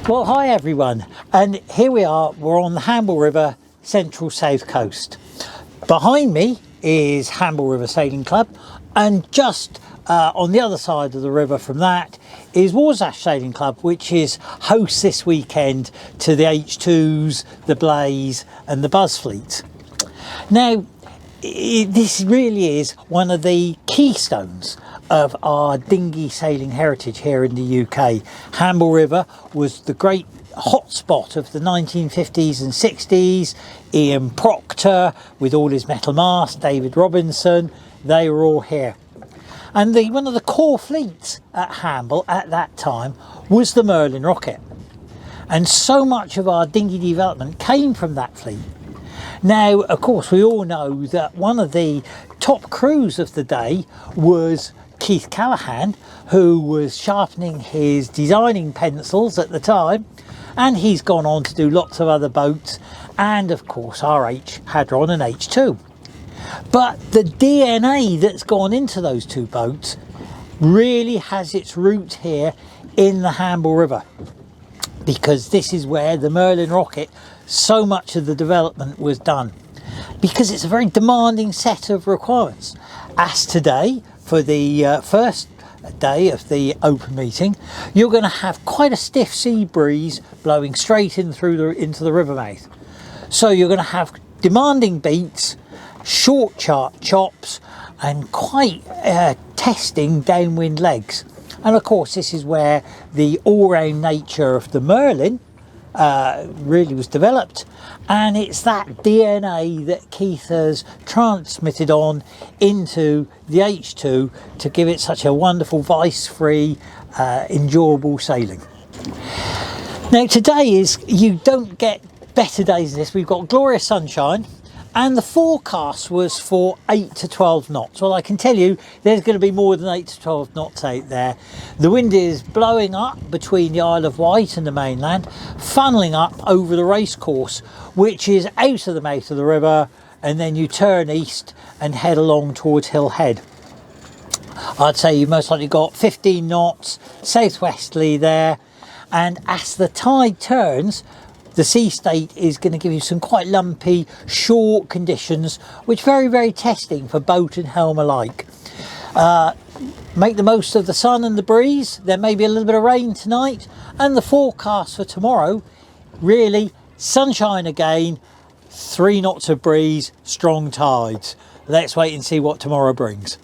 Well, hi everyone, and here we are, we're on the Hamble River, central south coast. Behind me is Hamble River Sailing Club, and just on the other side of the river from that is Warsash Sailing Club, which is host this weekend to the H2s, the Blaze and the Buzz fleets. Now, this really is one of the keystones of our dinghy sailing heritage here in the UK. Hamble River was the great hotspot of the 1950s and 60s. Ian Proctor with all his metal masts, David Robinson, they were all here. And one of the core fleets at Hamble at that time was the Merlin rocket. And so much of our dinghy development came from that fleet. Now, of course, we all know that one of the top crews of the day was Keith Callahan, who was sharpening his designing pencils at the time, and he's gone on to do lots of other boats, and of course RH, Hadron and H2. But the DNA that's gone into those two boats really has its roots here in the Hamble River, because this is where the Merlin rocket, so much of the development was done, because it's a very demanding set of requirements. As today, for the first day of the open meeting, you're going to have quite a stiff sea breeze blowing straight in through into the river mouth. So you're going to have demanding beats, short chops and quite testing downwind legs. And of course this is where the all-round nature of the Merlin really was developed, and it's that DNA that Keith has transmitted on into the H2 to give it such a wonderful vice-free enjoyable sailing. Now today you don't get better days than this. We've got glorious sunshine, and the forecast was for 8 to 12 knots. Well, I can tell you there's going to be more than 8 to 12 knots out there. The wind is blowing up between the Isle of Wight and the mainland, funneling up over the racecourse, which is out of the mouth of the river, and then you turn east and head along towards Hill Head. I'd say you've most likely got 15 knots, southwesterly there, and as the tide turns, the sea state is going to give you some quite lumpy, short conditions, which very, very testing for boat and helm alike. Make the most of the sun and the breeze. There may be a little bit of rain tonight, and the forecast for tomorrow, really sunshine again, 3 knots of breeze, strong tides. Let's wait and see what tomorrow brings.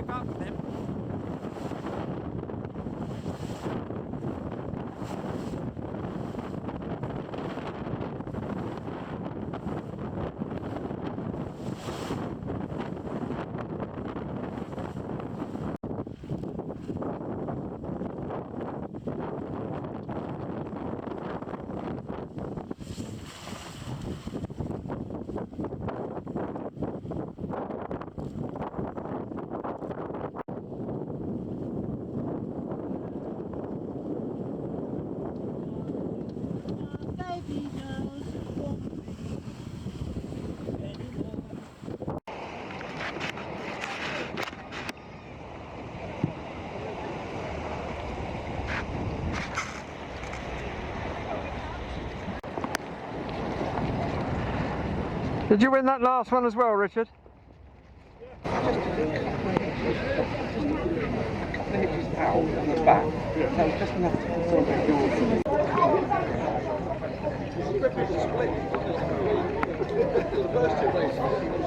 keep up with him. Baby doesn't want me anymore. Did you win that last one as well, Richard? Just out on the back. That was just enough to sort of your... The first two races.